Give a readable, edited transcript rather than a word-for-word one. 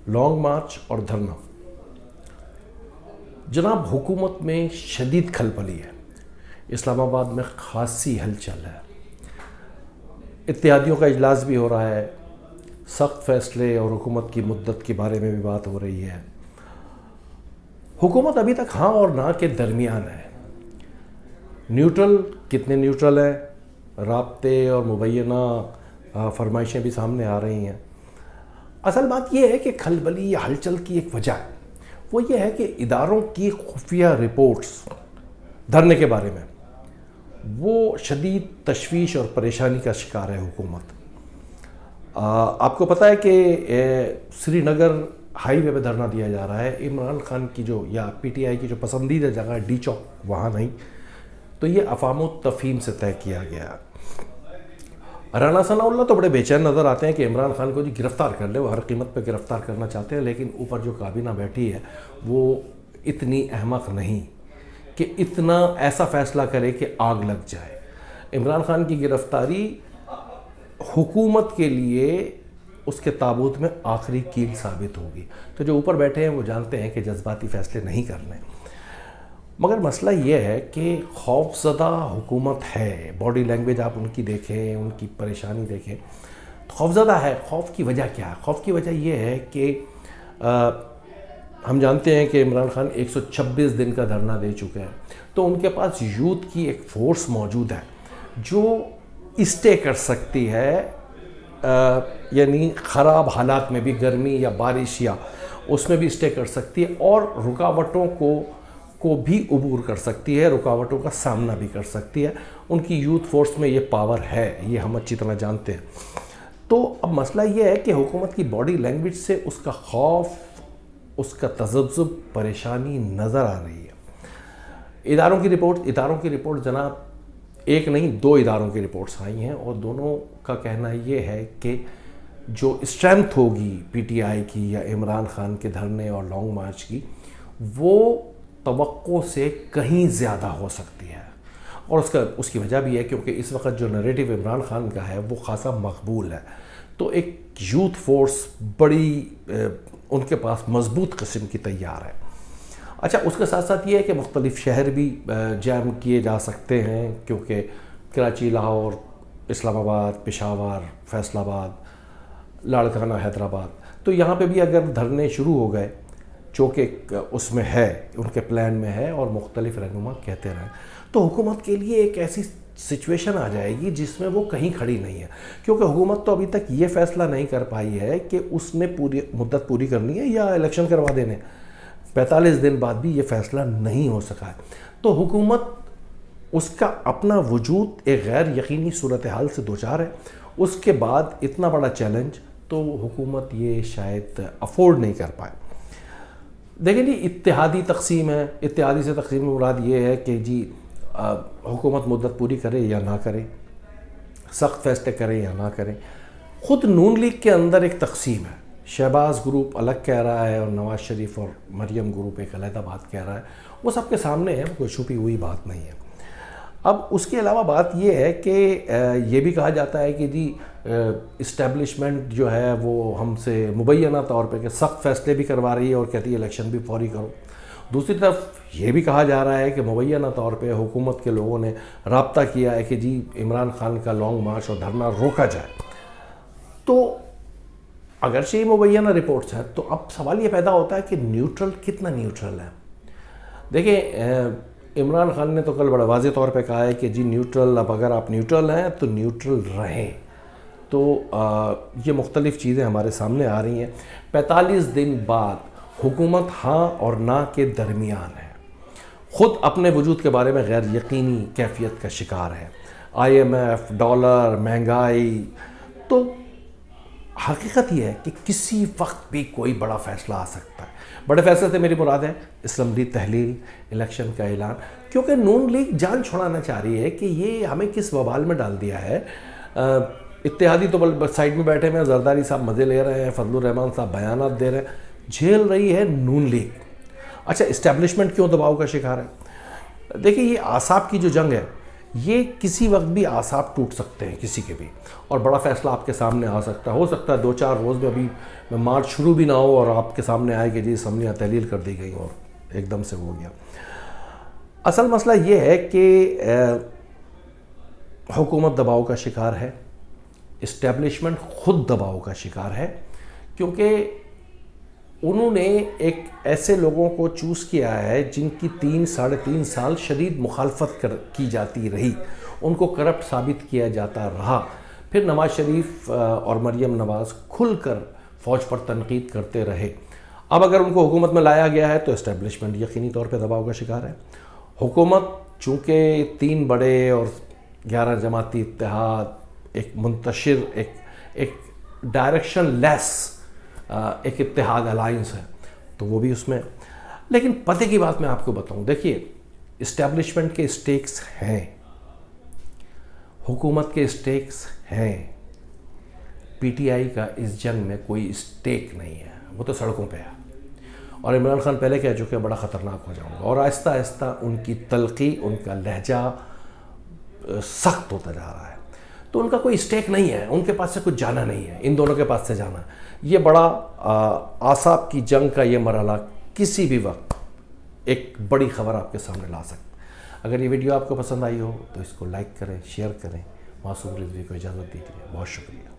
Long march اور دھرنا. جناب حکومت میں شدید کھلبلی ہے، اسلام آباد میں خاصی ہلچل ہے، اتحادیوں کا اجلاس بھی ہو رہا ہے، سخت فیصلے اور حکومت کی مدت کے بارے میں بھی بات ہو رہی ہے. حکومت ابھی تک ہاں اور نہ کے درمیان ہے. نیوٹرل کتنے نیوٹرل ہیں، رابطے اور مبینہ فرمائشیں بھی سامنے آ رہی ہیں. اصل بات یہ ہے کہ کھلبلی یا ہلچل کی ایک وجہ ہے، وہ یہ ہے کہ اداروں کی خفیہ رپورٹس دھرنے کے بارے میں وہ شدید تشویش اور پریشانی کا شکار ہے حکومت. آپ کو پتہ ہے کہ سری نگر ہائی وے پہ دھرنا دیا جا رہا ہے. عمران خان کی جو یا پی ٹی آئی کی جو پسندیدہ جگہ ہے ڈی چوک، وہاں نہیں، تو یہ افہام و تفہیم سے طے کیا گیا. رانا ثناء اللہ تو بڑے بے چین نظر آتے ہیں کہ عمران خان کو گرفتار کر لے، وہ ہر قیمت پہ گرفتار کرنا چاہتے ہیں، لیکن اوپر جو کابینہ بیٹھی ہے وہ اتنی احمق نہیں کہ اتنا ایسا فیصلہ کرے کہ آگ لگ جائے. عمران خان کی گرفتاری حکومت کے لیے اس کے تابوت میں آخری کیل ثابت ہوگی. تو جو اوپر بیٹھے ہیں وہ جانتے ہیں کہ جذباتی فیصلے نہیں کرنے. مگر مسئلہ یہ ہے کہ خوف زدہ حکومت ہے. باڈی لینگویج آپ ان کی دیکھیں، ان کی پریشانی دیکھیں، خوف زدہ ہے. خوف کی وجہ کیا ہے؟ خوف کی وجہ یہ ہے کہ ہم جانتے ہیں کہ عمران خان 126 دن کا دھرنا دے چکے ہیں، تو ان کے پاس یوتھ کی ایک فورس موجود ہے جو اسٹے کر سکتی ہے، یعنی خراب حالات میں بھی، گرمی یا بارش یا اس میں بھی اسٹے کر سکتی ہے، اور رکاوٹوں کو بھی عبور کر سکتی ہے، رکاوٹوں کا سامنا بھی کر سکتی ہے. ان کی یوتھ فورس میں یہ پاور ہے، یہ ہم اچھی طرح جانتے ہیں. تو اب مسئلہ یہ ہے کہ حکومت کی باڈی لینگویج سے اس کا خوف، اس کا تذبذب، پریشانی نظر آ رہی ہے. اداروں کی رپورٹ جناب ایک نہیں 2 اداروں کی رپورٹس آئی ہیں، اور دونوں کا کہنا یہ ہے کہ جو اسٹرینتھ ہوگی پی ٹی آئی کی یا عمران خان کے دھرنے اور لانگ مارچ کی، وہ توقع سے کہیں زیادہ ہو سکتی ہے. اور اس کی وجہ بھی ہے کیونکہ اس وقت جو نریٹو عمران خان کا ہے وہ خاصا مقبول ہے. تو ایک یوتھ فورس بڑی ان کے پاس مضبوط قسم کی تیار ہے. اچھا، اس کے ساتھ ساتھ یہ ہے کہ مختلف شہر بھی جیم کیے جا سکتے ہیں، کیونکہ کراچی، لاہور، اسلام آباد، پشاور، فیصل آباد، لاڑکانہ، حیدرآباد، تو یہاں پہ بھی اگر دھرنے شروع ہو گئے، چونکہ اس میں ہے، ان کے پلان میں ہے، اور مختلف رہنما کہتے رہیں، تو حکومت کے لیے ایک ایسی سچویشن آ جائے گی جس میں وہ کہیں کھڑی نہیں ہے. کیونکہ حکومت تو ابھی تک یہ فیصلہ نہیں کر پائی ہے کہ اس نے پوری مدت پوری کرنی ہے یا الیکشن کروا دینے. 45 دن بعد بھی یہ فیصلہ نہیں ہو سکا ہے. تو حکومت اس کا اپنا وجود ایک غیر یقینی صورتحال سے دوچار ہے. اس کے بعد اتنا بڑا چیلنج تو حکومت یہ شاید افورڈ نہیں کر پائے. دیکھیں جی، اتحادی تقسیم ہے. اتحادی سے تقسیم مراد یہ ہے کہ جی حکومت مدت پوری کرے یا نہ کرے، سخت فیصلے کرے یا نہ کرے. خود نون لیگ کے اندر ایک تقسیم ہے. شہباز گروپ الگ کہہ رہا ہے اور نواز شریف اور مریم گروپ ایک علیحدہ بات کہہ رہا ہے. وہ سب کے سامنے ہے، کوئی چھپی ہوئی بات نہیں ہے. اب اس کے علاوہ بات یہ ہے کہ یہ بھی کہا جاتا ہے کہ جی اسٹیبلشمنٹ جو ہے وہ ہم سے مبینہ طور پہ کہ سخت فیصلے بھی کروا رہی ہے اور کہتی ہے الیکشن بھی فوری کرو. دوسری طرف یہ بھی کہا جا رہا ہے کہ مبینہ طور پہ حکومت کے لوگوں نے رابطہ کیا ہے کہ جی عمران خان کا لانگ مارچ اور دھرنا روکا جائے. تو اگرچہ یہ مبینہ رپورٹس ہیں، تو اب سوال یہ پیدا ہوتا ہے کہ نیوٹرل کتنا نیوٹرل ہے. دیکھیں، عمران خان نے تو کل بڑا واضح طور پہ کہا ہے کہ جی نیوٹرل، اب اگر آپ نیوٹرل ہیں تو نیوٹرل رہیں. تو یہ مختلف چیزیں ہمارے سامنے آ رہی ہیں. 45 دن بعد حکومت ہاں اور نہ کے درمیان ہے. خود اپنے وجود کے بارے میں غیر یقینی کیفیت کا شکار ہے. IMF، ڈالر، مہنگائی. تو حقیقت یہ ہے کہ کسی وقت بھی کوئی بڑا فیصلہ آ سکتا ہے. بڑے فیصلے سے میری مراد ہے اسمبلی تحلیل، الیکشن کا اعلان. کیونکہ نون لیگ جان چھڑانا چاہ رہی ہے کہ یہ ہمیں کس وبال میں ڈال دیا ہے. اتحادی تو سائڈ میں بیٹھے ہیں، زرداری صاحب مزے لے رہے ہیں، فضل الرحمان صاحب بیانات دے رہے ہیں، جھیل رہی ہے نون لیگ. اچھا، اسٹیبلشمنٹ کیوں دباؤ کا شکار ہے؟ دیکھیں، یہ اعصاب کی جو جنگ ہے یہ کسی وقت بھی اعصاب ٹوٹ سکتے ہیں کسی کے بھی، اور بڑا فیصلہ آپ کے سامنے آ سکتا ہے. ہو سکتا ہے 2-4 روز میں ابھی مارچ شروع بھی نہ ہو اور آپ کے سامنے آئے کہ جی اسمبلیاں تحلیل کر دی گئی اور ایک دم سے ہو گیا. اصل مسئلہ یہ ہے کہ حکومت دباؤ کا شکار ہے، اسٹیبلشمنٹ خود دباؤ کا شکار ہے، کیونکہ انہوں نے ایک ایسے لوگوں کو چوز کیا ہے جن کی 3-3.5 سال شدید مخالفت کی جاتی رہی، ان کو کرپٹ ثابت کیا جاتا رہا. پھر نواز شریف اور مریم نواز کھل کر فوج پر تنقید کرتے رہے. اب اگر ان کو حکومت میں لایا گیا ہے تو اسٹیبلشمنٹ یقینی طور پہ دباؤ کا شکار ہے. حکومت چونکہ 3 بڑے اور 11 جماعتی اتحاد، ایک منتشر ایک ڈائریکشن لیس ایک اتحاد الائنس ہے، تو وہ بھی اس میں. لیکن پتے کی بات میں آپ کو بتاؤں، دیکھیے اسٹیبلشمنٹ کے اسٹیکس ہیں، حکومت کے اسٹیکس ہیں. پی ٹی آئی کا اس جنگ میں کوئی اسٹیک نہیں ہے، وہ تو سڑکوں پہ ہے. اور عمران خان پہلے کہہ چکے بڑا خطرناک ہو جاؤں گا، اور آہستہ آہستہ ان کی تلخی، ان کا لہجہ سخت ہوتا جا رہا ہے. تو ان کا کوئی اسٹیک نہیں ہے، ان کے پاس سے کچھ جانا نہیں ہے، ان دونوں کے پاس سے جانا. یہ بڑا اعصاب کی جنگ کا یہ مرحلہ کسی بھی وقت ایک بڑی خبر آپ کے سامنے لا سکتا. اگر یہ ویڈیو آپ کو پسند آئی ہو تو اس کو لائک کریں، شیئر کریں. معصوم رضوی کو اجازت دیجیے. بہت شکریہ.